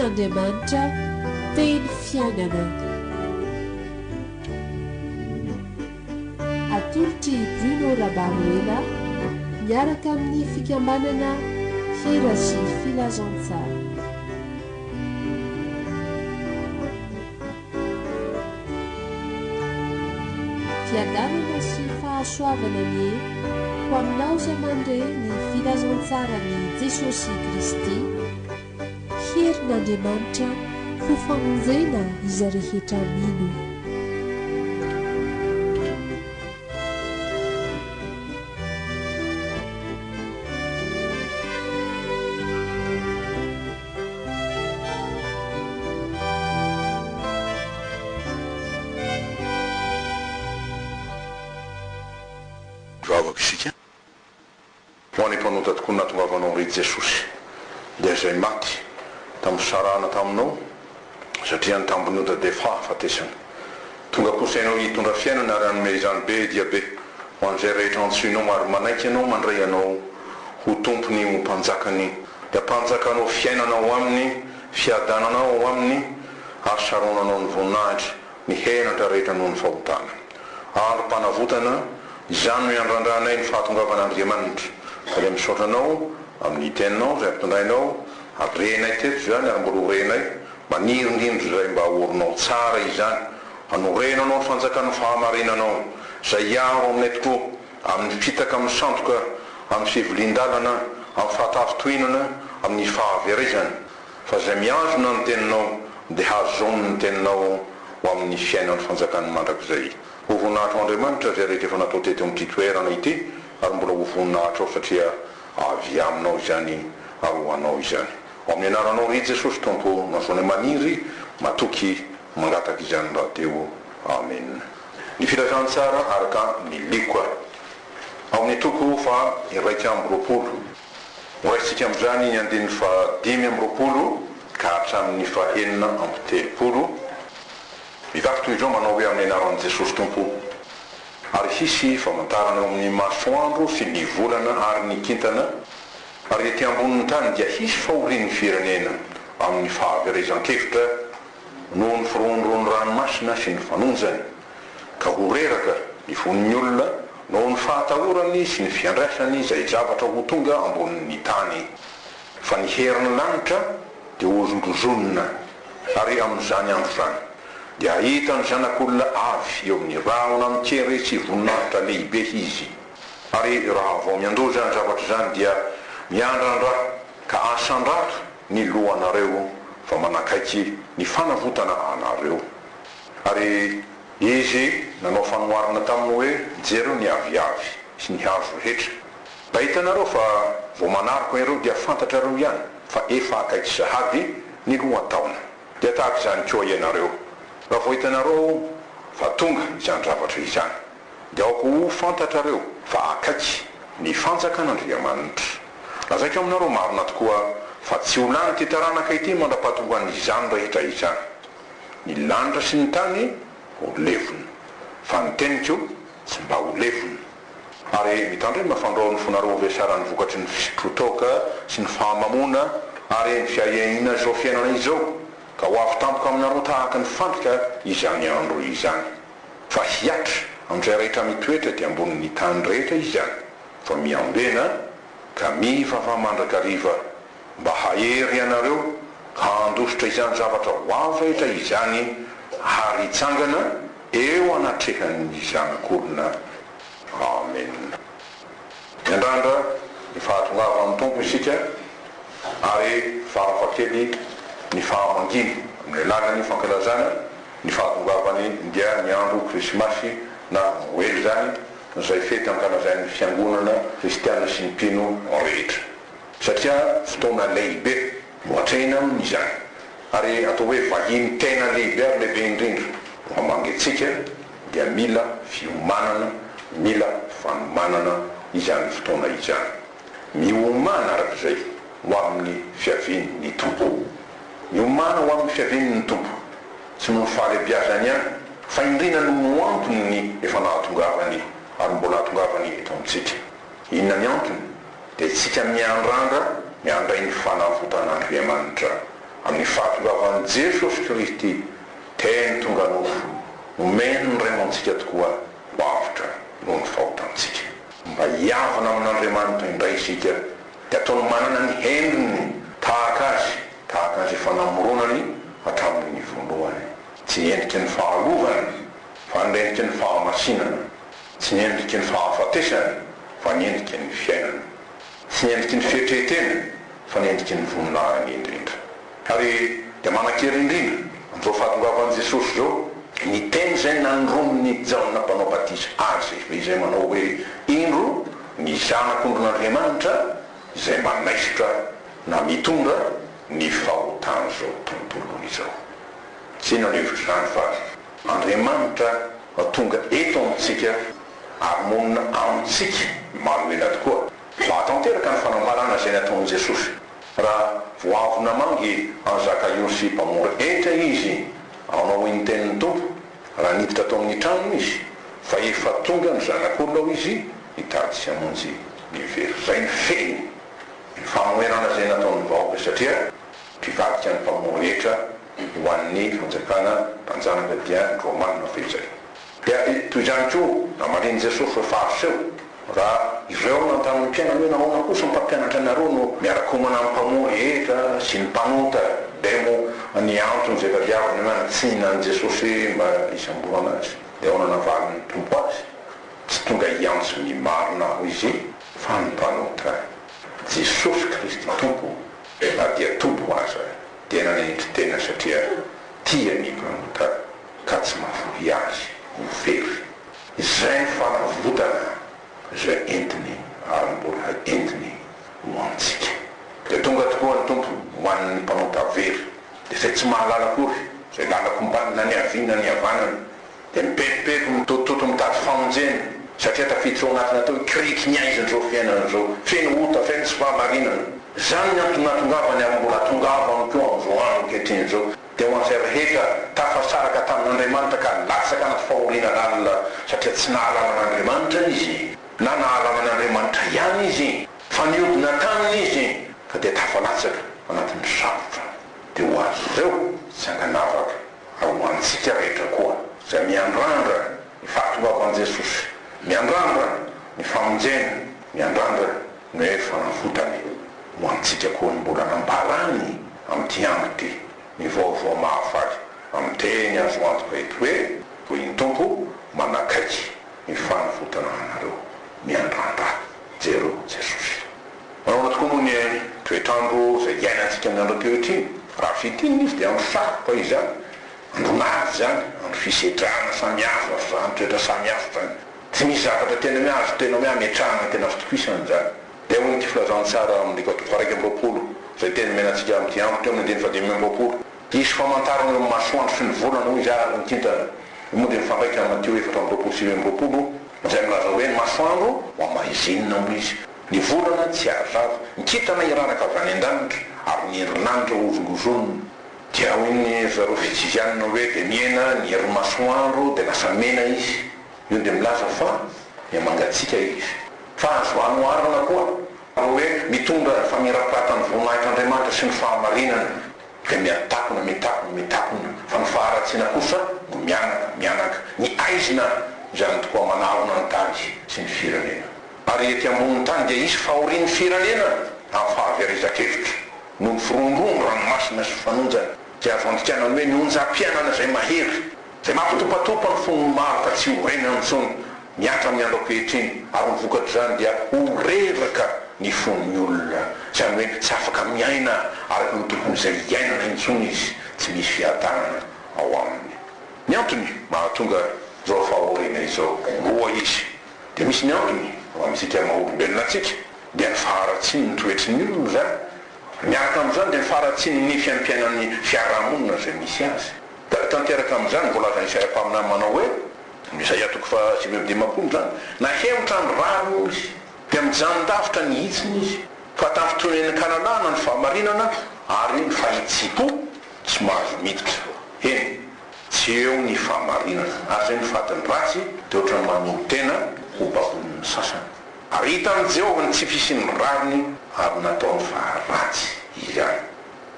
Tenin'Andriamanitra teny fiainana. Atolotry Bruno Rabaruela miaraka amin'ny fikambanana hira sy filazantsara. Fiadanana sy fahasoavana ny ho aminao izay mandray ny filazantsara ny Jesosy Kristy, herin'Andriamanitra ho famonjena izy rehetra mino. Hoan'ny tokoa natongavanao ry Jesosy dia izay maty tamin'ny sarana taminao satria ny tambonota dia fahafatesana tonga kosainao hitondra fiainana ary hanome izany be dia be ho an'izay rehetra antsoinao ary manaiky ianao mandray anao ho tompony ho mpanjakany dia mpanjakanao fiainanao aminy fiadananao aminy ary saronanao ny voninahitra ny henatra rehetra noho ny fahotana ary mpanavotana izany no andrandranay ny fahatongavan'Andriamanitra ka dia misaotranao amin'ny teninao izay ampitondrainao renay teto izany ary mbola horenay manirindrindro izay mba orinao tsara izany hanorenanao ny fanjakan'ny fahamarinanao izay iaro aminay tokoa amin'ny fitaka amin'ny sandoka amin'ny fivolian-dalana amin'ny fahatafitohinana amin'ny fahaverezana fa izay miazona ny teninao dia hazonony ny teninao ho amin'ny fiainan'ny fanjakan'ny mandrakizay ho voninahitra Andriamanitra izay rehetra efa natao teto amin'ity toerana ity ary mbola ho voninahitra ao satria avy aminao izany ary ho anao izany ho amin'ny anaranao ry Jesosy tompo nazoana maniry matoky mangataka izany raha teo. Amen. Ny filazantsara araka ny likoa ao amin'ny toko fa iraika amby roapolo horaisika amin'izany ny andiny fa 5 amby roapolo ka hatramin'ny fa 4 amby telopolo. Mivavy toy izao manao hoe amin'ny anaran'i Jesosy tompo ary hisy famantarana amin'ny masoandro sy ny volana ary ny kintana ary ety ambonin'ny tany dia hisy fahorian'ny firenena amin'ny fahaverezan-kevitra noho ny firondron'ny ranomasina sy ny fanonjany ka ho reraka ny fon'ny olona noho ny fahatahorany sy ny fiandraisany izay zavatra ho tonga ambonin'ny tany fa ny herin'ny lanitra dia ozondrozonina ary amin'izany andro zany dia ahita ny zanak'olona avy eo amin'ny rahona mikery sy voninahitra lehibe izy ary raha vao miandoza ny zavatra izany dia miandrandra ka asandrato ny lohanareo fa manakaiky ny fanavotana anareo ary izy nanao fanoharana taminy hoe jereo ny aviavy sy ny hazo rehetra mba hitanareo fa vao manariko ireo dia fantatrareo ihany fa efa akaiky sahady ny lohataona dia tahaka izany koa ianareo raha vao hitanareo fa tonga izany zavatra izany dia aoko ho fantatrareo fa akaiky ny fanjakan'Andriamanitra. Lazaiko aminareo marina tokoa fa tsy ho lany ty taranaka ity mandra-pahatonga n'izany rehetra izany. Ny lanitra sy ny tany ho levona fa ny teniko tsy mba ho levona ary mitandre mafandroa ny fonareo vesaran'ny vokatry ny fisitrotoka sy ny fahamamona ary ny fiahiahina izao fiainana izao ka ho avy tampoka aminareo tahaka ny fandrika izany andro izany fa hiatra amin'izay rehetra mitoetra ty ambonin'ny tany rehetra izany fa miambena ka mivava mandrakariva mba hahery anareo ka handositra izany zavatra ho avy rehetra izany ary hitsangana eo anatrehan'ny zanak'olona. Amen. Miandrandra ny fahatongava amin'ny tompo isika ary farafakely ny fahamanginy amin'ny lalany fankalazana ny fahatongavany dia ny andro krismasy na noely zany izay fety ankalazan'ny fiangonana kristiana sy ny mpino rehetra satria fotoana lehibe moatrena amin'izany ary atao hoe vahiny tena lehibe ary lehibe indrindra mamangetsika dia mila fiomanana mila fanomanana izany fotoana izany miomana arak'izay ho amin'ny fiavian'ny tompo miomana ho amin'ny fiavian'ny tompo tsy mifaly abiazany ihany fa indrina no moantony ny efa nahatongavany ary mbola hatongavany eto amintsika inona ny antony dia tsika miandrandra miandray ny fanavotan'Andriamanitra amin'ny fahatogavan'i Jesosy Kristy teny tonga nofo nomeny ny Andriamantsika tokoa ho avitra noho ny fahotantsika mba hiavana amin'Andriamanitra indray isika dia ataony manana ny hendriny tahaka azy efa namoronany hatramin'ny voalohany tsy endriky ny fahalovany fa nendriky ny fahamasinana tsy nendriky ny fahafatesany fa nendriky ny fiainana tsy nendriky ny fietretena fa nendriky ny voninahiny indrindra ary dia manan-kery indrindra amin'izao fahatongavan'i Jesosy zao ny teny zay nandromin'ny jaona mpanao batisa azy izay manao hoe indro ny zanak'ondron'Andriamanitra izay manaisitra na mitondra ny fahotana zao tontolo izao tsy nanevitra zany fa Andriamanitra tonga eto amintsika ary monina amintsika manomena tokoa fa atanteraka ny fanamalana zay nataon'i Jesosy raha voavina mangy an Zakaiosy mpamora etra izy anao iny tenin'ny tompo raha niditra tao amin'ny tranony izy fa efa tonga ny zanak'olona ao izy hitady sy hamonjy ny very zay ny feny ny famoenana zay nataon'ny vahoaka satria mpivadika ny mpamora etra ho an'ny fanjakana mpanjanaka dia romanina fezay dia toy izany koa namariny Jesosy fa fariseo raha ireo nantan'ny mpianana hoe nahoana kosa mpampianatra anareo no miarakomana amin'ny mpamora etra sy ny mpanota demo ny antony zay tadiavany mana tsy hihinany Jesosy mba isam-borana azy dia ao nanavaliny tompo azy tsy tonga hiantso ny marina ho izy fa ny mpanota Jesosy Kristy tompo na dia tompo aza dia nanenitry tena satria tia ny mpanota ka tsy mahafohy azy ho very izay ny fanavotana zay entiny ary mbola entiny ho antsika dia tonga tokoa ny tompo ho an'ny mpanota very dia zay tsy mahalala kory zay lalakombanina ny avina ny avanana dia mipetipety mitototo mitady famonjena satria tafiditra ao anatina atao kirity ny aizandreo fiainan'izao feno ota feno tsy fahamarinana zany ny antonatongavany ary mbola tongavany koa am'izao andro kehitriny zao dia ho an'izay rehetra tafasaraka tamin'Andriamanitra ka latsaka anaty fahoriana lalina satria tsy nahalanan'Andriamanitra izy na nahalanan'Andriamanitra ihany izy fa niodina taminy izy ka dia tafalatsaka anatin'ny sarotra dia ho azy ireo tsy anganavaka ary ho antsika rehetra koa zay miandrandra ny fahatogavan'i Jesosy miandrandra ny famonjena miandrandra ny hoe fanavotany ho antsika koa ny mbola nambarany amin'ity andro ty ny vaovao mahafaly amin'ny teny azo antoka eto hoe hoy ny tompo manakaiky ny fanavotana anareo miandrandra jero Jesosy manaona tokoa moa ny toetrandro zay iainantsika amin'ny andro ankehitriny raha fitininy izy dia andro sarotra izy zany andronazy zany andro fisedrana samihafa zany toetra samihafa zany tsy misy zavatra tena miazo tena hoe ametrahana tena fitokoisana zany dia hoy ty filazany tsara amin'ny 4 zay tena menantsika amin'ity andro teo amin'ny 5 isy famantarana eo masoandro sy ny volana hoy izy ary nikintana moa dia mifandraika amin'ity 4 zay milaza hoe ny masoandro ho amaizinina mo izy ny volana tsy azava nikintana iranaka avy any an-danitra ary ny herinanitra ozongozonina dia hoy ny zareo fitsizianina hoe dia miena ny hery masoandro dia lasa mena izy io dia milaza fa miamangatsika izy fa azo anoarana koa hoe mitondra famirapiratany voninahitran'Andriamanitra sy ny fahamarinana dia mitakona fa ny faharatsiana kosa no mianaka ny aizina zany tokoa manarona ny tany sy ny firenena ary ety ambonin'ny tany dia isy fahorian'ny firenena amin'ny fahaverizakevitra no ny firondrono ranomasina sy fanonjana zay azo andikanany hoe ny onjam-piainana zay mahery zay mampitopatopa ny fonony maro ka tsy horena amin'izony miatra amin'ny andro ankehitriny ary ny vokatra zany dia horeraka ny fon'ny olona zany hoe tsy afaka miaina araky ny tokony zay iainana intsony izy tsy misy fiatanana ao aminy ny antony mahatonga zao fahoriana izao roa izy dia misy ny antony amintsika maolombelona atsika dia ny faharatsiny ny toetry ny olona zany miaraka amin'izany dia ny faharatsiny ny fiampiainan'ny fiarahamonina zay misy azy tanteraka amin'izany voalazany isaram-paminany manao hoe Isaia 5:10 zany na hemotra ny rariny izy dia mijanodavitra ny hitsiny izy fa tafitoneny kanalana ny fahamarinana ary ny fahitsi-po tsy mahazo miditra eny tsy eo ny fahamarinana ary zay ny fatiny ratsy dia ohatrany manolo tena ho babolin'ny sasany ary hita ny Jehovah ny tsy fisian'ny rariny ary nataony fa ratsy izy any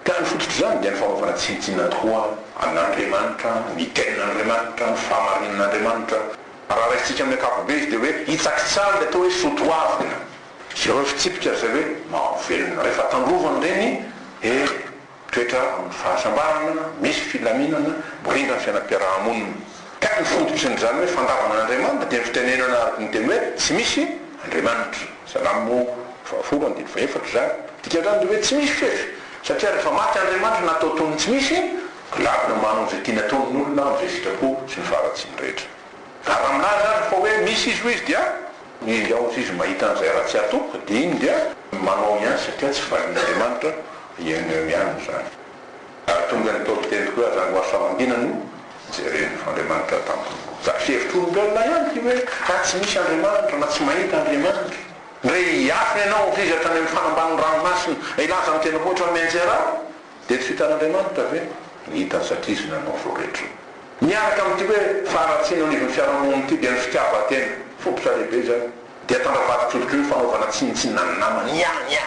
ka zany fototry zany dia ny fanaovana tsinitsina tokoa amin'Andriamanitra, ny tenin'Andriamanitra, ny fahamarinan'Andriamanitra. Raha raisitsika amin'ny akapobe izy dia hoe hitsakitsary le atao hoe sotoavina. Ireo fitsipika zay hoe mahavelona rehefa tandrovana reny toetra amin'ny fahasambarana, misy filaminana, borindra ny fiainam-piarahamonina. Ka ny fototry n'izany hoe fandavana n'Andriamanitra dia ny fitenenana araka ny teny hoe tsy misy Andriamanitra. Salamo 1:4 zany. Dikan'izany dia hoe tsy misy fefy. Satria rehefa maty Andriamanitra natao tony tsy misy, lavina manao izay tiana ataon'olona amin'izay sitrapo sy ny faratsiny rehetra. Raha aminazy ary fa hoe misy izy ho izy dia ao izy mahita an'izay raha tsy atoko dia iny dia manao ihany satria tsy valin'Andriamanitra ihany ihany zany. Tonga ny tao-piteny tokoa zany ho asamandinany jereny f'Andriamanitra tampoka. Za fihevitr''olombelona ihany ty hoe raha tsy misy Andriamanitra na tsy mahita Andriamanitra. Ndray hiafina ianao hizatra any amin'ny fanamban'ny ranomasina ilaza amin'ny tendrombohitra Menjera dia tsy hitan'Andriamanitra ve? Hita satria izy nanao zao rehetra. Miaraka amin'ity hoe faharatsiana anivon'ny fiarahamonina ity dia ny fitiavan-tena fototra lehibe zany. Dia tandravatotr'olotry hoe fanaovana tsinitsina ny namany ihany.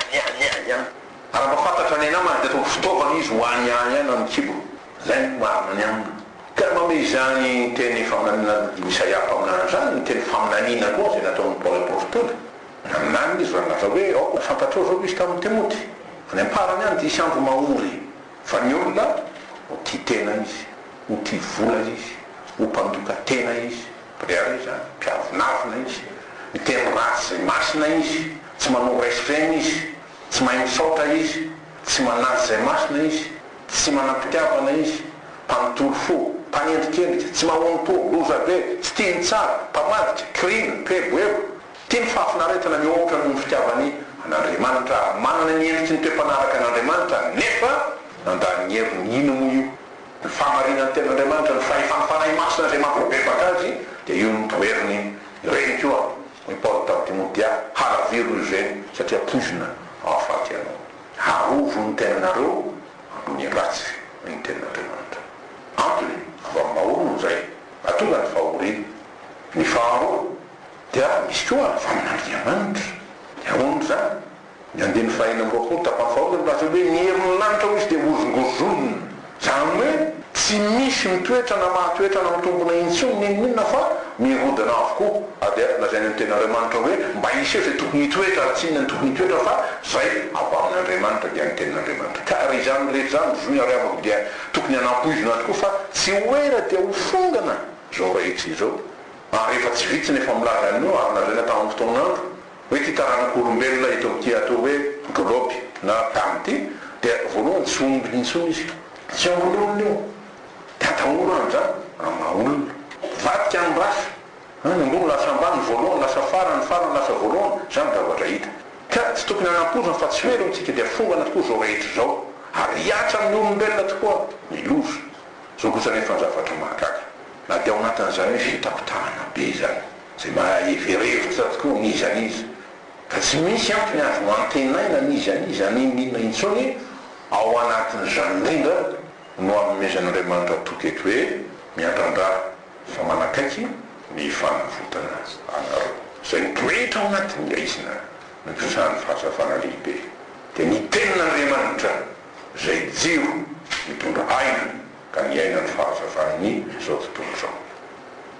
Raha mba fantatra ny namany dia ataoko fitaovana izy ho any ihany amin'ny kibo. Zay no marina ny aminy. Ka mame izany teny faminanina Isaia mpaminana zany, ny teny faminaniana koa zay nataon'ny Paoly apôstôly. Aminany izy raha zao hoe ao fantatrao zao izy tamin'ny Timoty. Any amparany any dia isy andro mahory. Fa ny olona ho tia tena izy, ho tia vola izy, ho mpandoka tena izy. Priary zany, mpiavinavina izy. Miteny ratsy izay masina izy, tsy manao raisyfeny izy, tsy mahay misaotra izy, tsy manazy izay masina izy, tsy manam-pitiavana izy, mpanotoly fo, mpanendrikendrika, tsy mahono-po, loza be, tsy tiany tsara, mpamadika, krina, peboebo. Tia mifahafinaretana mihoatra noho ny fitiavany an'Andriamanitra, manana ny endriky ny toe-panaraka an'Andriamanitra, nefa nandany herin'ny ino moa io? Ny fahamarinan'ny ten'Andriamanitra, ny fanahy masina izay mampibebaka azy dia io ny toeriny reny koa. Ny Paoly tamin'ny Timoty halaviro izy reny satria poizina ahafaty anao. Harovo ny tenanareo amin'ny ratsy ny ten'Andriamanitra. Antony ava maorona zay atonga ny fahoriana. Ny faharoa dia misy koa famin'Andriamanitra. Dia ahoana zany? Ny andiny fahina amin'ny roapolo tapany faharoa laza hoe ny herin'ny lanitra ho izy dia ozongozonina. Zany hoe tsy misy mitoetra na mahatoetra na mitombona intsony ninonina fa mirodana avokoa. Dia lazainy ny ten'Andriamanitra hoe mba hisy eo zay tokony hitoetra raha tsy inona ny tokony hitoetra fa zay avy amin'Andriamanitra dia ny ten'Andriamanitra. Ka ry zany rehetra zany zoina riavako dia tokony hanampoizina tokoa fa tsy hoera dia ho fongana zao rehetra izao. Rehefa tsy vitsy nefa milaza anio ary lazaina tamin'ny fotoan'andro hoe ty taranak'olombelona ito amin'ity atao hoe globy na tamity dia voalohany tsy ombiny intsony izy. Tsy ongololona io. Dia ataholo an'izany raha mahaolona. Vatika ny rasa. Ny ambony lasa ambany, voalohany lasa farany, farany lasa voalohany, zany zavatra hita. Ka tsy tokony hanampozana fa tsy hoe tsika dia fongana tokoa zao rehetra zao. Ary hiatra amin'ny olombelona tokoa miloza. Zao kosa nefa ny zavatra mahagaga. Na dia ao anatin'izany hoe fitakotahana be zany. Zay maheverevitra tokoa nizaniza. Ka tsy misy antony azo antenaina nizaniza ninona intsony ao anatin'izany indrindra no amomezan'Andriamanitra toky eto hoe miandrandra fa manakaiky ny fanavotana anareo. Zay nitoetra ao anatin'ny raisina ny fisahan'ny fahasafana lehibe. Dia ny tenin'Andriamanitra zay jiro mitondra aina ka ny aina ny fahasafany zao tontolo zao.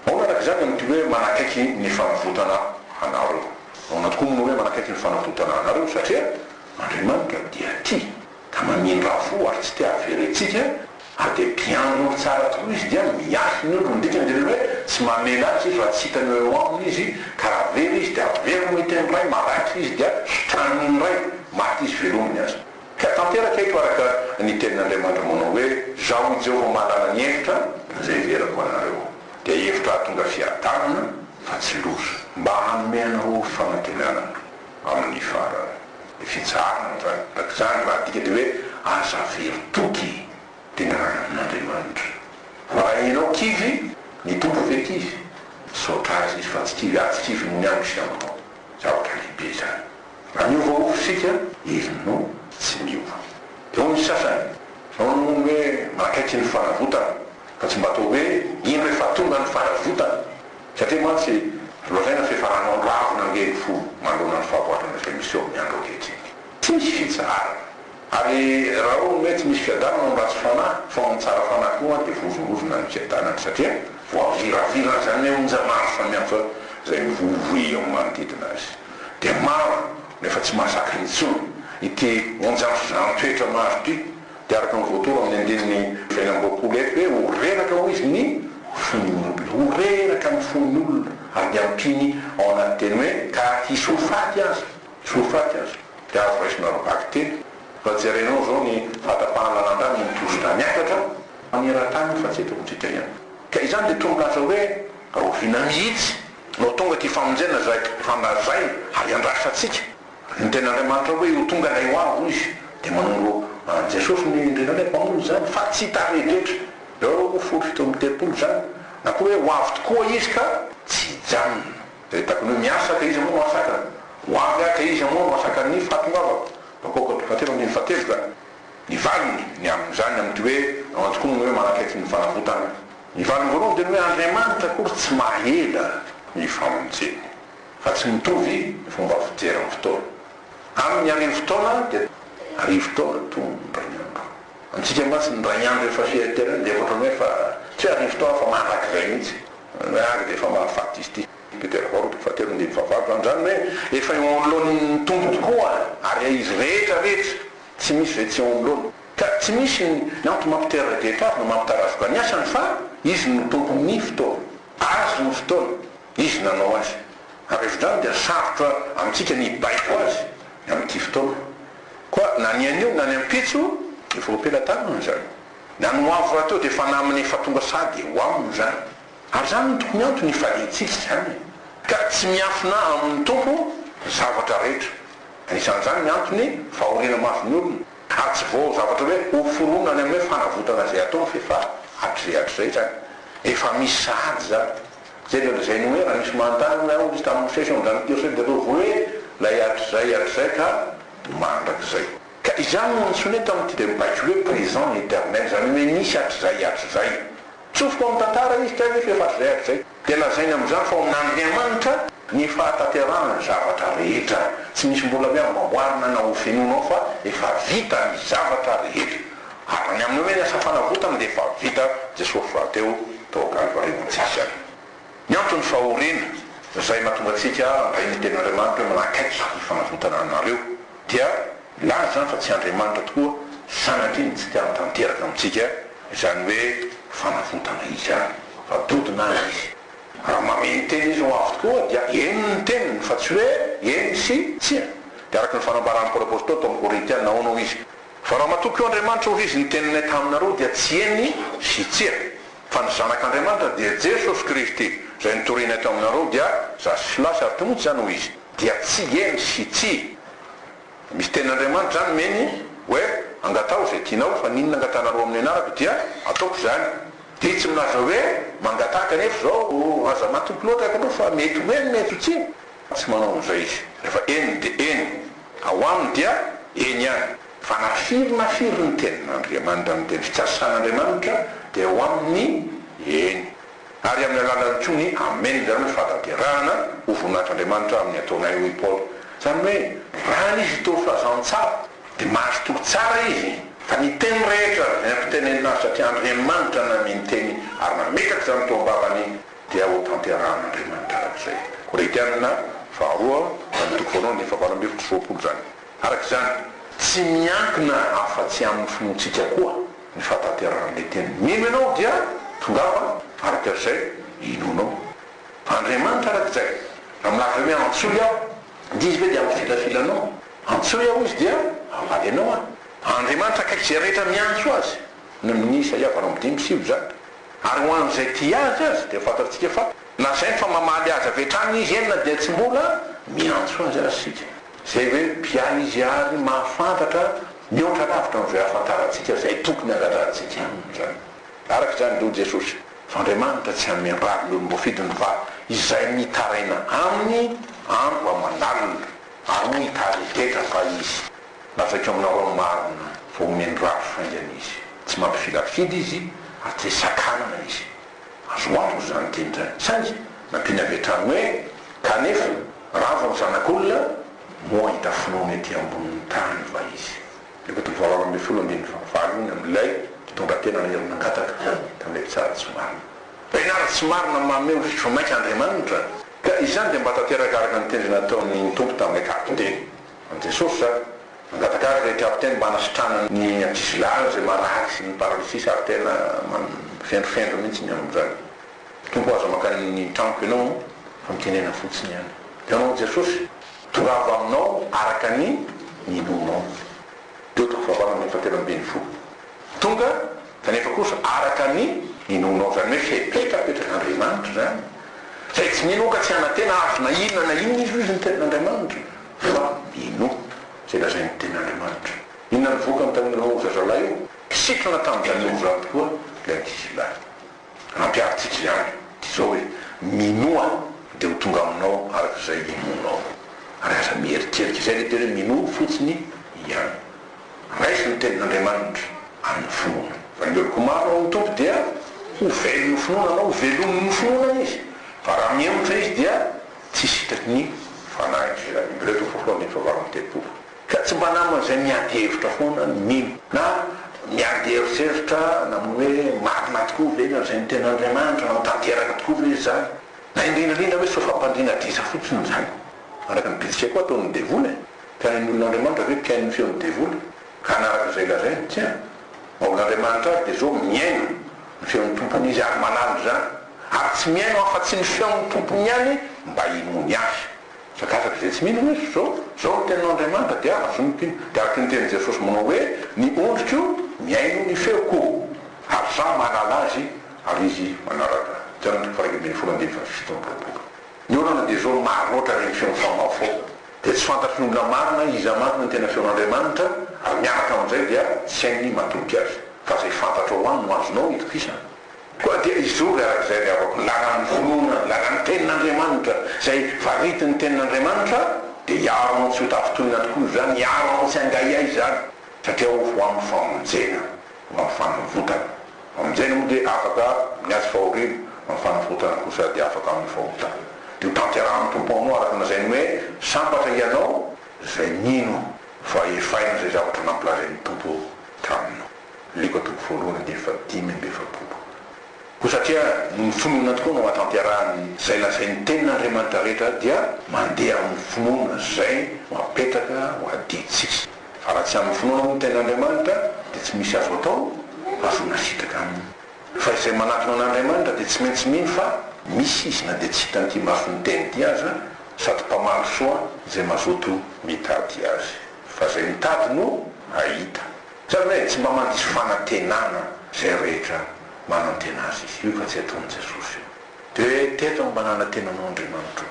Ao araka zany amity hoe manakaiky ny fanavotana anareo. Ao tokoa moa hoe manakaiky ny fanavotana anareo satria Andriamanitra dia tia ka mamindra fo ary tsy tia averentsika ary dia mpiandro tsara tokoa izy dia miasy ny olo ndikany dia hoe tsy mamela azy izy raha tsy hitany eo aminy izy ka raha very izy dia avery mety ny ray maratra izy dia sotrany ny ray maty izy velominy azy. Ka tanteraka eto araka ny tenin'Andriamanitra manao hoe zaho i Jehovah mahalala ny hevitra zay verako anareo. Dia hevitra tonga fiadanana fa tsy loza mba hanome anao fanantenana amin'ny farany. Fitsarana zany. Zany raha tika dia hoe aza very toky tena n'Andriamanitra. Raha ianao kivy, ny tompo ve kivy? Saotra azy izy fa tsy kivy azy kivy no miandro sy aminao. Zavatra lehibe zany. Raha miova ofo sika, izy no tsy miova. Dia ho ny sasany. Zao no hoe manakaiky ny fanavotana. Fa tsy mba atao hoe ino rehefa tonga ny fanavotana. Satria mantsy lozaina fiafarana ravina angeny fo manoloana ny fahaboatrana izay misy eo amin'ny andro ankehitriny. Tsy misy fitsarana. ary raha o mety misy fiadanana no ratsy fanahy fa mitsara fanahy koa dia vozovozona ny fiadanana satria voaviravirana zany hoe onja maro samihafa zay mivovoy eo manodidina azy dia maro nefa tsy mahazaka intsony ity onjano toetra maro ty dia araka ny voatoro amin'ny andininy fainam-boapolo eto hoe horeraka ho izy ny fon'olona horeraka ny fon'olona ary ny ampiny ao anaty teny hoe ka hisofaty azy dia azo raisinareo vaky teny fa jerenao zao ny fahatapahalanandany mitosona miakatra maneran-tany fa tsy eto mitsika ihany ka izany dia tombolasa hoe rovina mihitsy no tonga ty famonjena zay fanazay ary andrasatsika ny ten'Andriamanitra hoe ho tonga lay hoavo izy dia manolo Jesosy ny indrinanay mpamolo zany fa tsy tarehetra eo folo fito amby telopolo zany na koa hoe hoavo tokoa izy ka tsy janona zay takony hoe miasaka izy moa masaka hoavy aka izy moa masaka ny fatongavako bakoko fatelo ny fatelo zany ny valiny ny amin'izany amin'ty hoe antokoa hoe manakaiky ny fanavotana ny valiny voalohany dia ny hoe Andriamanitra kory tsy mahela ny famonjeny fa tsy mitovy ny fomba fijery amin'ny fotoana amin'ny arivo fotoana dia arivo fotoana tonga ny andro amintsika matsy ny ray andro efa fiaterana dia ohatrany hoe fa tsy hoe arivo fotoana fa maharak'izay mihitsy ary dia efa mahafaty izy ty Petera varoto fatelo ny favato zany hoe efa eo anoloan'ny tombo tokoa ary izy rehetra tsy misy ve tsy eo anoloany ka tsy misy ny anto mampiteradetra azy no mampitarazoka ny asany fa izy no tompon'ny fotoana azy ny fotoana izy nanao azy ary zany dia sarotra amintsika ny baiko azy amin'ity fotoana koa na ny anio na ny ampitso efa opelatana zany na ny hoavo raha teo dia efa naminy efa tonga sady ho aminy zany ary zany ny tokony anto ny falintsika zany ka tsy miafina amin'ny tompo zavatra rehetra anisan'izany ny antony fahoriana masony olona ary tsy vao zavatra hoe hoforonany amin'ny hoe fanavotana zay ataony fefa hatrizay zany efa misy sahady zany zay zay ny hoe raha misy manontany ao izy tamin'ny session zany teo dia atao hoe lay hatrizay ka mandrak'izay ka izany no nitsony eto amin'ity dia mibaiko hoe présent éternel zany hoe misy hatrizay tsofoko amin'ny tantara izy ka efa hatrizay dia lazainy amin'izany fa amin'Andriamanitra ny fahataterana ny zavatra rehetra tsy misy mbola hoe amboarina na ho fenonao fa efa vita ny zavatra rehetra ary ny amin'ny hoe ny asa fanavotana dia efa vita Jesosy rahateo tao Kalvaria ny antony fahoriana zay mahatonga antsika ray ny ten'Andriamanitra hoe manakaiky ny fanavotana anareo dia laza zany fa tsy Andriamanitra tokoa sanatria ny tsy tiany tanteraka amintsika izany hoe fanavotana izany fa dodina izy raha mameny teny izy ho avy tokoa dia eny ny teniny fa tsy hoe eny sy tsia dia araka ny fanambaran'ny Paoly apôstôly tao amin'ny Korintiana naonao izy fa raha matoky eo Andriamanitra ho izy ny teninay taminareo dia tsy eny sy tsia fa ny zanak'Andriamanitra dia Jesosy Kristy zay nitorianay tao aminareo dia zasy filasy ary timotsy zany ho izy dia tsy eny sy tsia misy tenin'Andriamanitra zany meny hoe angatao zay tianao fa ninona angatanareo amin'ny anarako dia ataoko zany dia tsy minaza hoe mangataka nefa zao aza matoky loatra ka fa mety hoe mety tsy tsy manao an'izay izy rehefa eny dia eny ao aminy dia eny ihany fa nafiry ny tenin'Andriamanitra ny teny fitsasan'Andriamanitra dia ao amin'ny eny ary amin'ny alalan'ny tsony amen zany hoe fataterahana ho voninahitry'Andriamanitra amin'ny ataonay hoe Paoly zany hoe raha izy tao filazany tsara dia mahazo toko tsara izy fa ny teny rehetra ampitenenina satria Andriamanitra nameny teny ary namekaka zany tao ambavany dia ho tanteran'Andriamanitra arak'izay Korintiana faharoa ny toko voalohany ny fahavalo amby efatra roapolo zany arak'izany tsy miankina afa-tsy amin'ny finoantsika koa ny fatateran'ilay teny mino ianao dia tongava arak'izay inonao fa Andriamanitra arak'izay raha milaka hoe antsoy aho dia izy hoe dia amin'ny filafilanao antsoy aho izy dia avaly anao Andriamanitra akaiky zay rehetra miantso azy no amin'ny Isaia valo amby dimy sivy zany ary ho an'izay tia azy dia fantatsika fa na zay fa mamaly azy avy hatrany izy enina dia tsy mbola miantso azy sika zay hoe pia izy ary mahafantatra mihoatra lavitra n'izay ahafantarantsika zay tokony halalantsika zany araka zany lo Jesosy fa Andriamanitra tsy hanome rary olombofidiny fa izay mitaraina aminy andro amanalina ary mitaretetra fa izy lafaka aminareo marina fa omeny rary faingana izy tsy mampifilafidy izy ary tsy sakanana izy azo anto zany teny zany sangy nampiana avy hatrany hoe kanefa raha va ny zanak'olona moa hita finoana ety ambonin'ny tany va izy efa tovavaka ambe folo ambiny fahavalo iny am'ilay tonga tena herinangataka tamilay tsara tsy marina fianara tsy marina mameo fa mainka Andriamanitra ka izany dia mba tanteraka araka ny tendry nataony tompo tamin'ilay kapiteny an Jesosy zany mangataka azy ilay kapiteny mba hanasitrana ny ankizilahy zay maraky sy ny paralysisy ary tena fendrofendro mihitsy ny amin'izany tompo azo makany tragnoko ianao fa mitenena fotsiny ihany dia anao Jesosy torava aminao araka ny ninonao teo toko fahavalana fahateloambin'ny folo tonga kanefa kosa araka ny ninonao zany hoe fepetrapetraka Andriamanitra zany zay tsy minoka tsy anatena azo na inona izy izy ny tenin'Andriamanitra fa mino zay lazay ny tenin'Andriamanitra inona ny voka ny tamin'ireo zazalahy io sitrana tamin'izany ozany tokoa ilay ankizilahy nampiaritsika izany zao hoe minoa dia ho tonga aminao arak'izay inonao ary aza mieritrerika izay le tena hoe mino fotsiny ihany raisy ny tenin'Andriamanitra amin'ny finoana fa ny oloko maro ny tompo dia ho velon'ny finoana anao ho velomin'ny finoana izy fa raha mihemotra izy dia tsy sitraky ny fanahy reto fofoany fahavalana telopolo ka tsy mba namana izay miady hevitra foana mino na miady heritreritra na hoe marina tokoa ve zay ny tenin'Andriamanitra na tanteraka tokoa ve zany na indrindrandrindra hoe sofampandriana disa fotsiny zany araka ny bitsika koa ataon'ny devoly fiain'ny olon'Andriamanitra ve mpiain'ny feon'ny devoly ka anaraka izay lazainy tia olon'Andriamanitra azy dia zao miaino ny feon'ny tompony izy ary manandro zany ary tsy miaino afa-tsy ny feon'ny tompony ihany mba inony azy sakafaka zay tsy mino izy zao ny tenin'Andriamanitra dia azo mipino dia araky ny tenin Jesosy manao hoe ny ondriko miaino ny feoko ary za manala azy ary izy manaraka janatoko faraikambin'ny folo ambin'ny fitondropolo ny olana dia zao maro loatra regny feon'ny famafao dia tsy fantatry ny olona marina iza marina ny tena feon'Andriamanitra ary miaraka amin'izay dia tsy hainy matoky azy fa zay fantatra ho any no azonao itokisana koa dia izory arak'izay le avako laran'ny finoana laran'ny tenin'Andriamanitra zay varitin'ny tenin'Andriamanitra dia iaronao tsy ho tafitohina tokoa zany iaronao tsy angaiay zany satria ho amin'ny famonjena ho amin'ny fanavotana famonjena moa dia afaka miazy fahorino amin'ny fanavotana kosa dia afaka amin'ny fahotana dia ho tanterahan'ny tompo anao araka nazainy hoe sambatra ianao zay nino fa efaina zay zavatra nampilazain'ny tompo taminao liko tompo voalohany dia efa dimy amby efapolo ko satria ny finoana tokoa no atanterahany zay lazain'ny tenin'Andriamanitra rehetra dia mandeha amin'ny finoana zay mapetraka ho aditsika fa raha tsy amin'ny finoana ny tenin'Andriamanitra dia tsy misy azo atao azo nasitraka aminy fa izay manatona an'Andriamanitra dia tsy maintsy mino fa misy izy na dia tsy hitan'ity masony teny ty aza sady mpamalo soa zay mazoto mitady azy fa zay mitady no ahita zany hoe tsy mba mandisy fanantenana zay rehetra manantena azy izy io fa tsy ataon'i Jesosy io dia teto mba nanantenanao Andriamanitra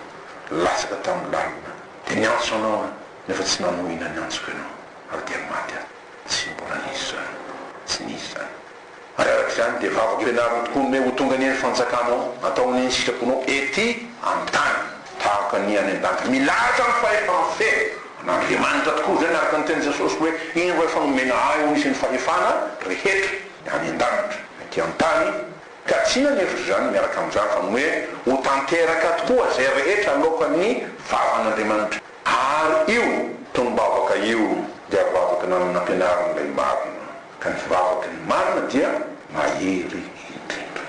lasaka tamin'ny lalina dia niantso anao nefa tsy nanohina ny antsoko ianao ary dia maty azy tsy mbola nisy zany tsy nisy zany ary arak'izany dia vavaka fianariny tokoa ny hoe ho tonga nieny fanjakanao ataony ny sitraponao ety amin'ny tany tahaka ny any an-danitra milaza ny fahefanfeny n'Andriamanitra tokoa zany araka ny teny Jesosy hoe iny ro efa nomena ahy ho isy ny fahefana rehetra any an-danitra ty an-tany ka tsy nanevitra zany miaraka amin'izany fa ny hoe ho tanteraka tokoa zay rehetra alokan'ny vavan'Andriamanitra ary io tombavaka io dia vavaka nampianarin'ilay marina ka ny vavaka ny marina dia mahery indrindra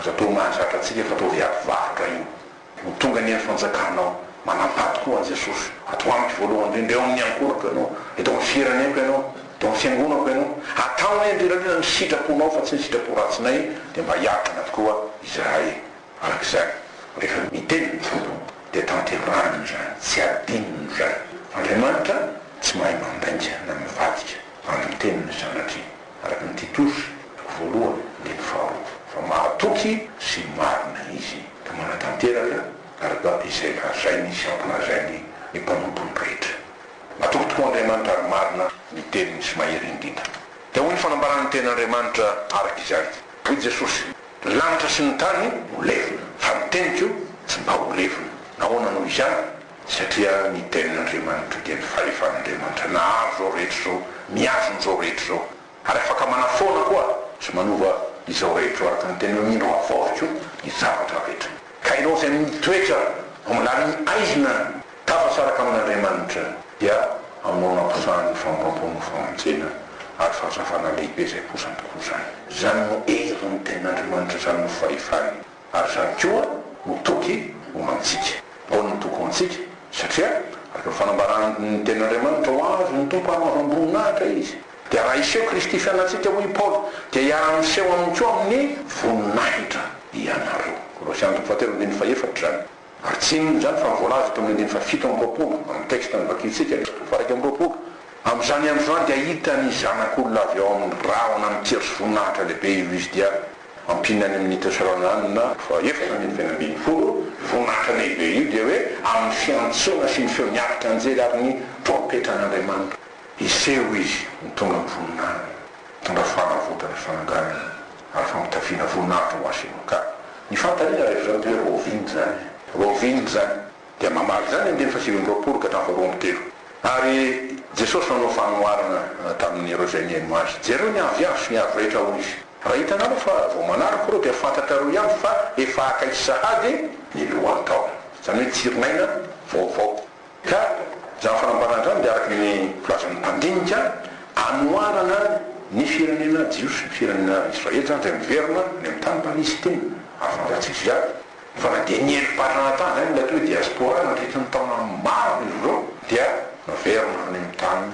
satao mahazatra atsika efa atao viavaka io ho tonga ny eny fanjakanao manampaty koa an Jesosy atao amiko voalohany indrindra eo amin'ny ankorako ianao eto amin'ny fireneko ianao eto amin'ny fiangonako ianao ataonay indrindrandrindra ny sitraponao fa tsy ny sitrapo ratsinay dia mba hiakana tokoa izahay arak'izany rehefa miteny ny tompo dia tanteraniny zany tsy adininy zany Andriamanitra tsy mahay mandainga na mivadika amin'ny teniny sanatry araka ny Titosy voalohany dia ny faharoa fa mahatoky sy marina izy ka manatanteraka araka izay lazainy sy ampilazainy ny mpanompony rehetra matoky tokoa Andriamanitra ary marina ny teniny sy mahery indrindra dia hoy ny fanambaran'ny tenin'Andriamanitra araka izany hoy Jesosy lanitra sy ny tany ho levina fa ny teniko tsy mba ho levina nahoana noho izany satria ny tenin'Andriamanitra dia ny fahefan'Andriamanitra nahazo zao rehetra zao miazony zao rehetra zao ary afaka manafona koa sy manova izao rehetra araka ny teny hoe mindro avoritro ny zavatra rehetra ka ianao zay mitoetra amin'ny lalan'ny aizina tafasaraka amin'Andriamanitra dia aminao nampisahany fambampony famonjena ary fahazavana lehibe zay posany tokoa zany. Zany no herin'ny ten'Andriamanitra zany no fahefany. Ary zany koa no toky ho antsika. Ao no toky ho antsika satria araka ny fanambarany ten'Andriamanitra ho azy ny tompo hanavamboninahitra izy. Dia raha iseho Kristy fianantsika hoy Paoly dia hiara-miseho aminy koa amin'ny voninahitra ianareo. Kolosiany 4:1 zany. Ary tsy inona zany fa voalaza tao amin'ny 7:7 amin'ny texte nivakitsika varaiky amin'ny 20. Amin'izany amin'izany dia hita ny zanak'olona avy ao amin'ny rahona amin'ny tery sy voninahitra lehibe io izy dia ampinany amin'ny Tesalonika 4:20 voninahitra lehibe io dia hoe amin'ny fiantsoana sy ny feo miarika anjely ary ny trompetran'Andriamanitra. Iseho izy mitondra ny voninahitra, mitondra fanavotana fananganana ary famitafiana voninahitra ho asino ka. Ny fantarina rehefa zany hoe roviny zany. Roviny zany dia mamaly zany 2:20 ka hatramin'ny 3. Ary Jesosy nanao fanoharana tamin'ireo zay nihaino azy. Jereo ny avy sy ny avy rehetra hoy izy. Raha hitanareo fa vao manaraka reo dia fantatrareo ihany fa efa akaiky sahady ny lohatao. Zany hoe tsirinaina vaovao. Ka zany fanambarana zany dia araky ny filazan'ny mpandinika anoharana ny firenena jiosy, ny firenena Israely zany zay miverina ny amin'ny tany Palestina. Ary fantatsika zany fa na dia niherim-parana tany zany ilay hoe diaspora nandritra ny taona maro izy ireo dia miverina any amin'ny tany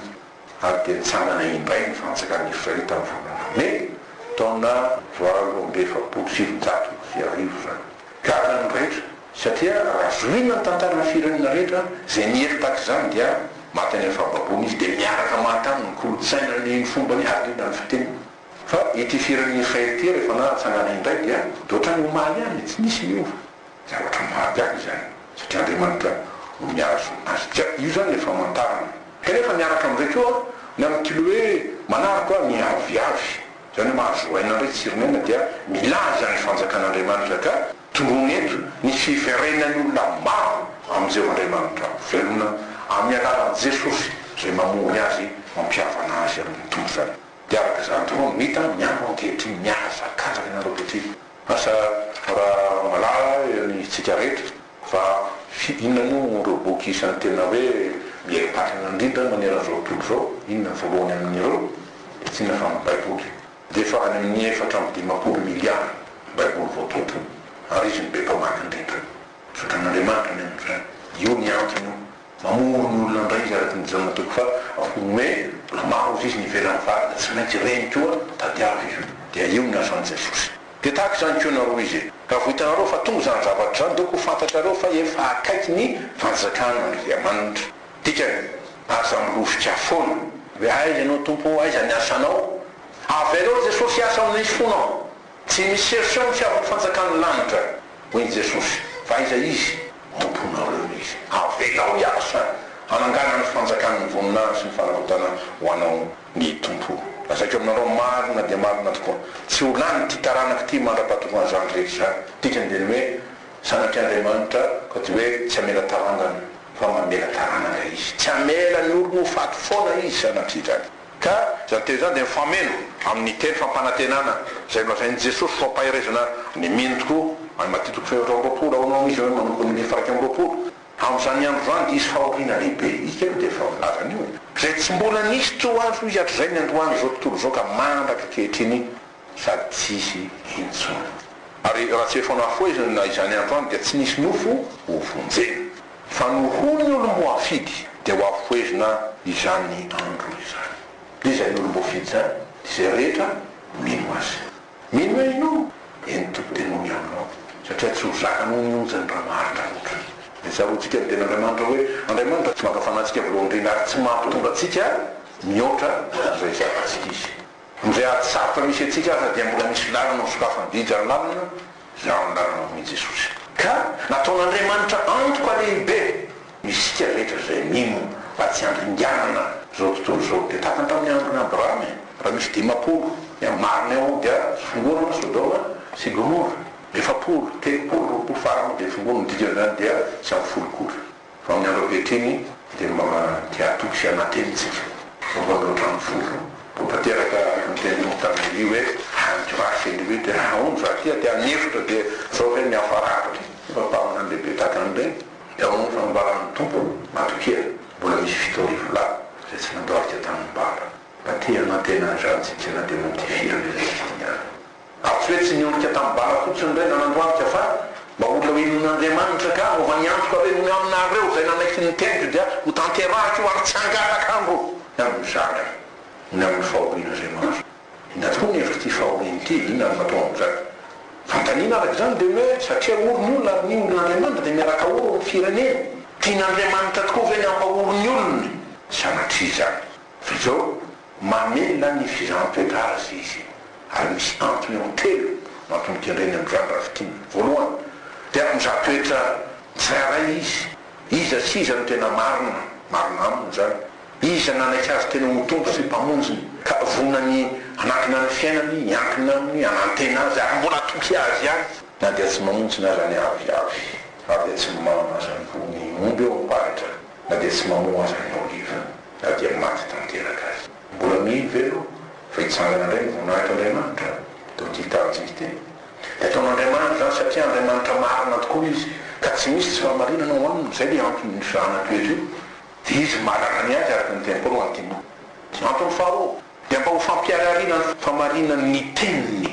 ary dia nitsangana indray ny fanjakana Israely tamin'ny volana May taona 1970 zany. Ka zany rehetra satria raha zohina ny tantarana firenena rehetra zay nihery tahaka zany dia maty any amin'ny fahababony izy dia miaraka matany ny kolotsaina ny fombany ary ny fiteny. Fa ity firenena Israely ity rehefa natsangana indray dia ohatrany omaly ihany tsy nisy miova. Zavatra maty any zany satria Andriamanitra no miaraka azy. Io zany efa mantarana. Kanefa miaraka amin'izay koa ny amin'ity hoe manaraka ny aviavy zany hoe mahazoaina ndray tsironena dia milaza ny fanjakan'Andriamanitra ka tongony eto ny fiverenany olona maro amin'izay Andriamanitra velona amin'ny alalan'i Jesosy zay mamory azy mampiavana azy amin'ny tompo zany. Dia araka zany tokoa mita miaro ankehitriny miazakazaka ianareo ankehitriny. Asa raha malala ny tsika rehetra fa inona no reo boky isan'ny tena hoe mieri-patana indrindra maneran'izao tontolo zao, inona voalohany amin'ireo tsy inona fa amin'ny Baiboly. Dia efa any amin'ny 450 miliara Baiboly voatoto ary izy ny be mpamaky indrindra. Sotran'Andriamanitra ny amin'izany. Io ny antony mamory ny olona indray izy araky ny zaona toko fa hoe maro izy ny ivelany valina tsy maintsy reny koa tadiavy io. Dia io ny asan'i Jesosy. Dia tahaka zany koa nareo izy. Ka vohitanareo fa tonga zany zavatra zany doko fantatrareo fa efa akaiky ny fanjakan'Andriamanitra. Dikany aza milofika foana hoe aiza ianao tompo aiza ny asanao. Avy aloha Jesosy asa amin'isy fonao. Tsy miseroseho ny fiavaka fanjakan'ny lanitra hoy Jesosy fa aiza izy tomponareo izy. Avy ao iasa hanangana ny fanjakan'ny voninahitra sy ny fanavotana ho anao ny tompo. Asaiko aminareo marina dia marina tokoa. Tsy ho lany ty taranaka ty mandra-patokoana zany rehetra zany. Dikany dia hoe sanak'Andriamanitra ka ty hoe tsy amela tarangana fa mamela taranaka izy. Tsy amela ny olo ho faty foana izy sanatry zany. Ka zany teo zany dia mifameno amin'ny teny fampanantenana zay lazain'i Jesosy fampahirezana ny mino tokoa any matitoko feotra-roapolo aonao izy hoe manompo ny faraky amin'ny roapolo. Amin'izany andro zany dia isy fahoriana lehibe ika io dia fahavolazany io zay tsy mbola nisy troandro izy hatrizay ny androany zao tontolo zao ka mandraka kehitriny sady tsisy intsony. Ary raha tsy efa nafoa izy na izany androany dia tsy nisy nofo ho vonjena fa noho ny olombo afidy dia ho afoezina izany andro izany. Dia izay ny olombo afidy zany izay rehetra mino azy. Mino hoe ino eny tompo tenony aminao satria tsy ho zakanao ny onjany raha maritra loatra. Dia zaroantsika ny ten'Andriamanitra hoe Andriamanitra tsy makafanantsika voalohan-drina ary tsy mampitonga antsika mihoatra izay zavatsika izy. Izay ady misy antsika aza dia mbola misy lalana sokafany dijany lalana zao ny lalana amin'i Jesosy. Ka nataon'Andriamanitra antoka lehibe misika rehetra zay mino mba tsy andringanana zao tontolo zao. Dia tahaka tamin'ny andron'ny Abrahama raha misy 50 marina eo dia fongorana Sodoma sy Gomora. 70, 80, 90 farany dia fongorana dikany zany dia tsy amin'ny folokory. Fa amin'ny andro ankehitriny dia dia atoky sy anatenitsika. Loatra amin'ny folo. Tanteraka ny teny tamin'io hoe androasy lehibe dia aono vakia dia anefitra dia zao hoe miafaratra. Fa mpamana lehibe tahaka an'ireny dia aono fanombaran'ny tompo matokia mbola misy 7 arivo lahy zay tsy nandoarika tanimbara patehana tena zantsika na dia montifirana izay fitinyana tsy hoe tsy niondrika tanimbara fotsiny ndray nanandoarika fa mba olona hoe non'Andriamanitra ka ova niantoka hoe no aminareo zay nanaiky ny tendro dia ho tanterahaka io ary tsy angatakandro amin'ny zaka ny amin'ny fahoriana zay mahazo ina tokoa ny hevitra ty fahoriany ty ina ny matao amin'izany fantanina araka zany dia hoe satria oron'olona ary ny olon'Andriamanitra dia miaraka oro ny firenena tian'Andriamanitra tokoa ve ny ampaorony olony sanatria zany fa izao mamela ny fizahan-toetra azy izy ary misy antony eo telo mampimitendreny amin'izany raha fitiny voalohany dia mizahan-toetra tsirairay izy sy iza no tena marina aminy zany iza nanaiky azy tena mitombo sy mpamonjiny ka vonany anakina ny fiainany iankina aminy anantena azy ary mbola toky azy any na dia tsy mamonjina azy any avyavy ary dia tsy mamana azy ny omby eo miparitra na dia tsy mamoa azy ny oliva na dia maty tanteraka azy mbola mivelo fa hitsangana indray ny voninahitra Andriamanitra dia titanjy teny dia ataon'Andriamanitra zany satria Andriamanitra marina tokoa izy ka tsy misy tsy fahamarinana ho aminy zay le antony ny fizahan-toetra io dia izy malana ny azy araka ny temporo antimo antony faharoa dia mba ho fampiarariana ny famarinany ny teniny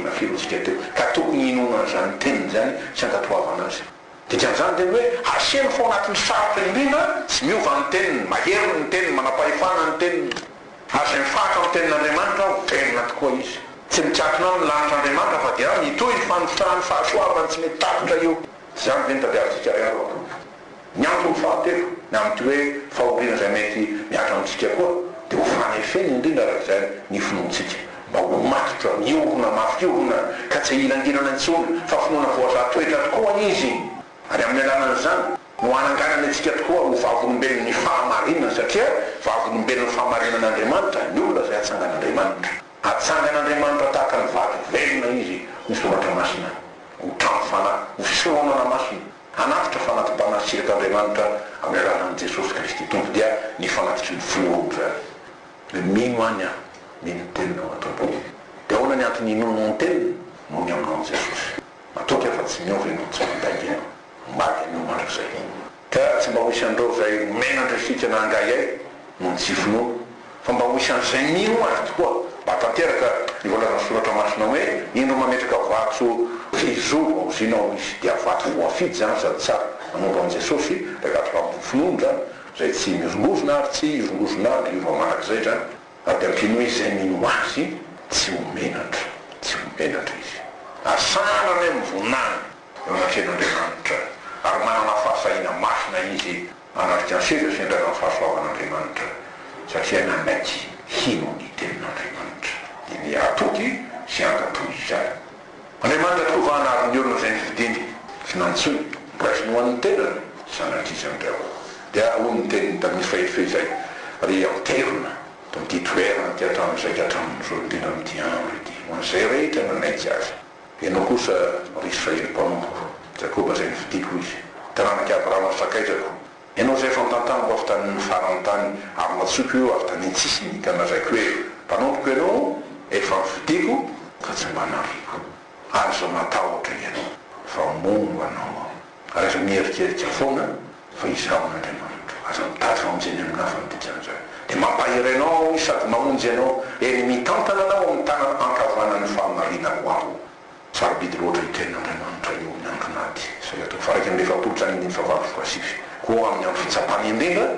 na firotsika teo ka tokony inona zany teniny zany sy angatoavana azy dia dian'izany teny hoe asiany fo anatin'ny sarotra indrindra tsy miova ny teniny mahery ny teniny manam-pahefana ny teniny azy mifaka amin'ny tenin'Andriamanitra aho velona tokoa izy tsy mitsakina ny lanitr'Andriamanitra fa dia mitohy ny fanofotrahany fahasoavany tsy mety tapitra io zany ve nitadiavintsika riaro ny antony fahatelo na amin'ity hoe fahoriana zay mety miatra amintsika koa dia ho fanefeny indrindra araka zany ny finoantsika mba ho matotra miorona mafiorona ka tsy ilanginana intsony fa finoana voaza-toetra tokoa izy ary amin'ny alalan'izany no ananganany antsika tokoa ho vavolombelony ny fahamarinana satria vavolombelony fahamarinan'Andriamanitra ny olona zay atsangan'Andriamanitra atsangan'Andriamanitra tahaka ny vaty velona izy ny soratra masina ho trano fanahy ho fisoronana masina hanatitra fanatibanatsirik'Andriamanitra amin'ny alalan'i Jesosy Kristy tompo dia ny fanatitry ny finoana zany le mino any aho mino tenina matompo dia ahoana ny antony inono ny tenina noho ny aminao Jesosy matoky afa tsy miova ianao tsy mandaingy ianao mbaky anao mandrak'izay ka tsy mba ho isandreo zay menandra sika nangay ay no tsy finoana fa mba ho isan'izay mino azy tokoa mba tanteraka ny volana soratra masina hoe indro mametraka vatso fizoa ozinao izy dia vato voafidy zany sady tsara manombo an' Jesosy dia katraka finoana zany zay tsy mihozongozona ary tsy hizongozona ary iova manak'izay zany ary dia ampino izy zay mino azy tsy homenatra izy asandrany amin'ny voninany eo anatren'Andriamanitra ary manana fahasahina masina izy anatrika ny seza sy ndrana ny fahasoavan'Andriamanitra satria nanaiky hino ny tenin'Andriamanitra dia ny atoky sy angatoy zany Andriamanitra tokoa vahanariny olona zay nifidiny sy nantsony mboraisiny ho an'ny tenany sanatrizan'ireo dia hoy ny teniny da misy fahefezay ry amterina da mity toerana ty atramin'izay ka hatramin'izao indrindra amin'ity andro ity ho an'izay rehetra nanaiky azy ianao kosa ry Israely mpanomboko Jakoba zay nifidiko izy tananaky Abrahama sakaizako ianao zay efa mitantanako avy tamin'ny farany tany ary matsoky io avy tany antsisiny ka nazaiko hoe mpanomboko ianao efa nifidiko ka tsy mba nariko aza matahotra ianao fa momba anao ary aza mierikerika foana fa izaho n'Andriamanitra aza mitady famonjeny aminafa nydikan'izany dia mampahery anao sady mamonjy anao eny mitantana anao amin'ny tanana ankavanany fahamarinako aho sarobidy loatra iten'Andriamanitra io amin'ny andro naty satria faraiky amin'ny efapolo traniny fahavalo sivy koa amin'ny andro fitsapany indrindra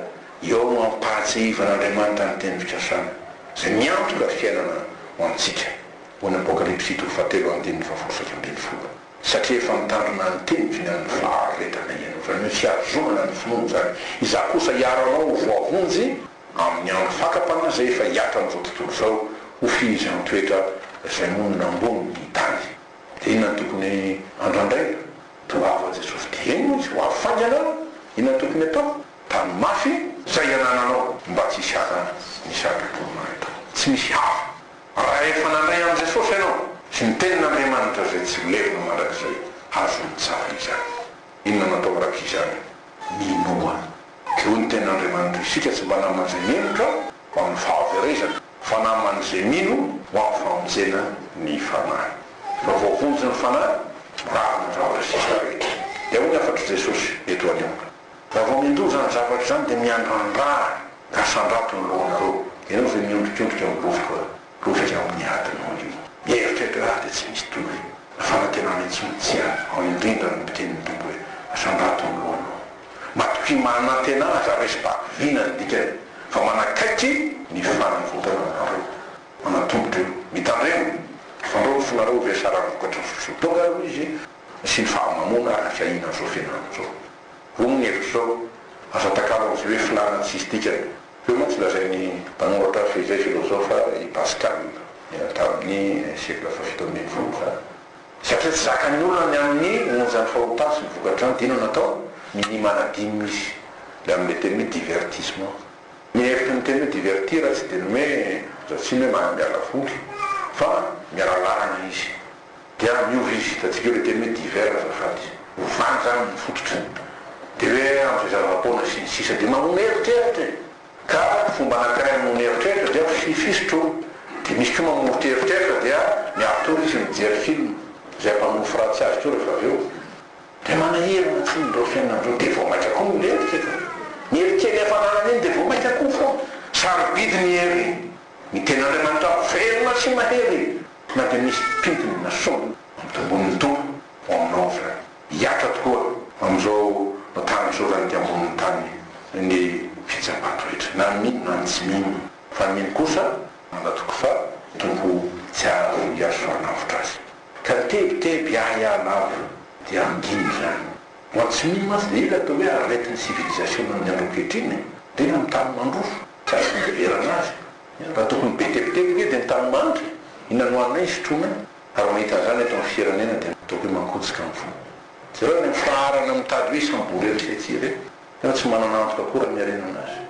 eo no ampahatsehivana ny teny fikasana zay miantoka fiainana ho antsika ho any Apokalipsy 7:24 satria efa mitandrina ny teny fihinan'ny faharetana ianao zany hoe fiazonana ny finoana zany izaho kosa hiaranao voavonjy amin'ny andro fakapana zay efa hiatra amin'izao tontolo zao ho fihizan-toetra zay monina ambony ny tany dia inona ny tokony andrandraina toava Jesosy dia eny izy ho afafangy anao inona ny tokony atao tany mafy zay anananao mba tsy hisaka ny sarotorona eto tsy misy hafa raha efa nandray an' Jesosy ianao sy ny tenin'Andriamanitra zay tsy levina mandrak'izay azo mitsara izany inona natao rak'izany minoa ke ho ny tenin'Andriamanitra isika tsy mba naman'izay minotra ho amin'ny fahaverezana fa naman'izay mino ho amin'ny famonjena ny fanahy fa voavonjy ny fanahy raha ny zavatra sisa rehetra dia ho ny afatry Jesosy eto anio raha vao mindoza ny zavatra zany dia miandrandraha ka sandrato ny lohanareo ianao zay miondrikondrika mirofoka rofaka amin'ny adinao io mieritreritra raha dia tsy misy tory fanantenana intsony tsy ao indrindra ny mitenin'ny tombo hoe asandrato ny lohanao matoky manantena aza resy-baviana ny dikany fa manakaiky ny fanavotana nareo manatombotra io mitandremo fandreo ny fonareo vesara vokatra sotonga reo izy sy ny fahamamona araka ina zao fianana zao ro ny hevitra zao asa takalo zy hoe filana tsisy dikany io moa tsy lazain'ny mpanoratra fizay filozofa i Pascal tamin'ny siècle fafito ambin'ny folo zany satria tsy zakany olona ny amin'ny 11 fahotasy ny vokatra ny dino natao minimanadimy izy le amin'le teny hoe divertissement mihevitra ny teny hoe divertir tsy dia ny hoe zatsy ny hoe miala voly fa miala lalana izy dia miova izy hitantsika eo le teny hoe divers azafady ovany zany ny fototrany dia hoe am'izay zava-poana sy ny sisa dia mamono eritreritra ka fomba anankiray mamono eritreritra dia fisotro dia misy koa mamoritra eritreritra dia miatory izy mijery film zay mpamonofo ratsy azy koa rehefa avy eo dia manahirana tsy ndreo fiainanandreo dia vao maika koa mieritreritra mierikely hafananany iny dia vao maika koa fo sarobidy ny hery ny ten'Andriamanitra velona sy mahery na dia misy pintiny na somy am'tombon'ny tompo ho aminao zany hiatra tokoa am'izao tany zao zany ty ambonin'ny tany ny fitsapato rehetra na mino na tsy mino fa mino kosa manatoko fa tompo tsy azo iazo anavotra azy ka tebiteby ahialavo dia anginy zany ho tsy mino masy dia ila atao hoe arretin'ny civilisation amin'ny andro ankehitriny dia amin'ny tany mandrofo tsy azo miverana azy raha tokony be tebiteby ke dia ny tany mandry inanoanay sotrona ary mahita zany eto amin'ny firenena dia toko hoe mankotsika ny fo zareo ny faharana mitady hoe sambory eritretsiry fa tsy mananantoka koa raha miarenana azy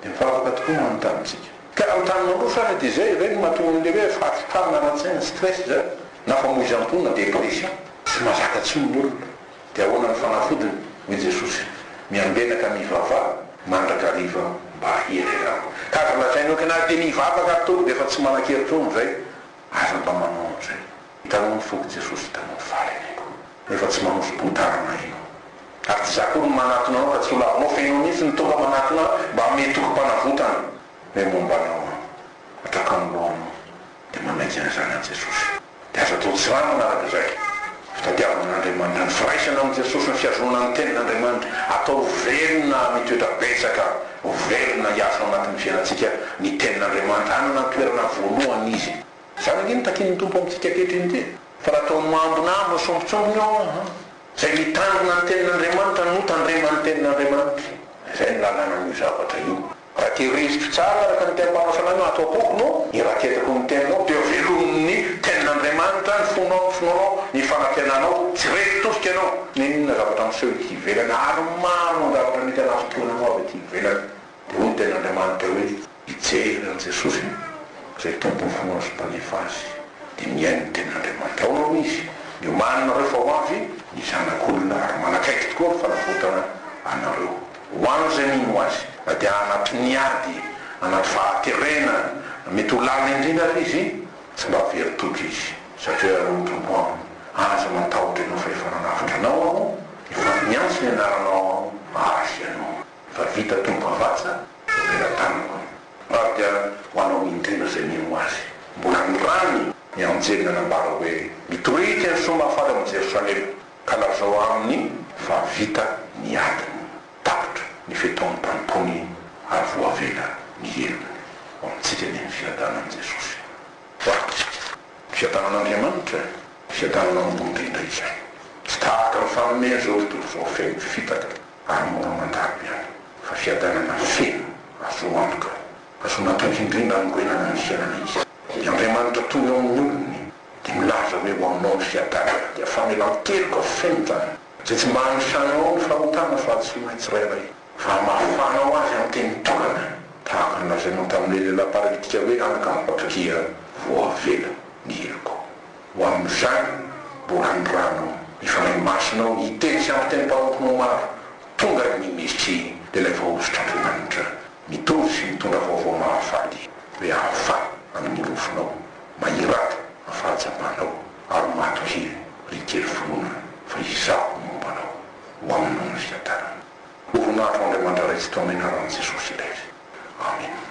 dia mifavaka tokoa manontanytsika ka amin'ny tany mandrofo zany dia zay reny mahatonga le hoe fahafokarana raha-tsaina stress zany na famoizam-pona dépression tsy mazaka tsy ny olona dia ahoana ny fanafodiny hoe Jesosy miambenaka mivava mandrakariva mba hery raha ka azo lazainao ka na dia mivavaka atolo dia efa tsy manan-keritrony zay aza mba manao zay hitanao ny foky Jesosy hitanao ny valiny nefa tsy manosy-botarana ino ary tsy zakory ny manatonao ka tsy olavinao fenao mihitsy ny tonga manatona mba metoko-panavotana hoe mombanao atraka ny lohanao dia manaiky an'izany an Jesosy dia aza atao tsy rano manaraka zay fitadiavan'Andriamanitra ny firaisana amin'i Jesosy ny fiazonana ny tenin'Andriamanitra atao velona mitoetra betsaka velona hiasa anatin'ny fiainantsika ny tenin'Andriamanitra anana toerana voalohany izy zany angeny takin'ny tompo amintsika kehitriny ty fa raha atao mambonambo sombotsombony ao zay mitandrina ny tenin'Andriamanitra no tandremany tenin'Andriamanitra zay ny lalana n'io zavatra io raha tehirizitro tsara araka ny tenim-panao salamy atao apokonao iraketako ny teninao dia velon'ny tenin'Andriamanitra ny fonao ny fanantenanao tsy reky tosika ianao ninona zavatra miseho ity ivelana ary maro ny zavatra mety anafotoananao avy ity ivelana dia ho ny tenin'Andriamanitra hoe hijery an Jesosy zay tompo ny fonao sy mpanefa azy dia miaino ny tenin'Andriamanitra ao nao izy miomanina rehefa ho avy ny zanak'olona ary manakaiky tokoa ny fanavotana anareo ho ano zay mino azy na dia anaty niady anaty fahaterena mety ho lala indrindra izy tsy mba veritoky izy satria roa tompoano aza matahotra ianao fa efa nanavitra anao aho efa miantso ny anaranao azy ianao fa vita tompo avatsa vela-tanako ary dia ho anao indrindra zay mino azy mbola ny rany ny anjely nanambara hoe mitority ny somafaly amin'ny Jerosalema ka lazao aminy fa vita ny adiny tapitra ny fetaon'ny mpampony ary voavela ny helona ho amintsika ny fiadanan'i Jesosy fiadanan'Andriamanitra fiadanana ambondrindra izay tsy tahaka ny fanomena zao tontolo zao feno fitaka ary mora mandalo ihany fa fiadanana feno azo antoka fa so natao indrindra anogoenana ny fiainana izy ny Andriamanitra tonga eo amin'ny olony dia milaza hoe ho aminao ny fiadanana dia famelan-keloka feno zany zay tsy mba hanisanao ny fahotana fa tsy maintsy rairay fa mafanao azy amin'ny teny tokana tahaka ny lazainao tamin'ile lelam-paralitika hoe anaka mipatrikia voavela ny heloko ho amin'izany mbola ny rano ifanay masinao hiteny sy amin'ny teny mpanomponao maro tonga ny misy dia ilay vahosotra Andriamanitra mitovy sy mitondra vaovao mahafaly hoe hahafa amin'ny rofonao mahirata mahafahatsapanao ary matoky rikely volona fa izao mombanao ho aminao ny fiadanana voninahitro Andriamanitra raisy tao amin'ny anaran'i Jesosy ilay Amen.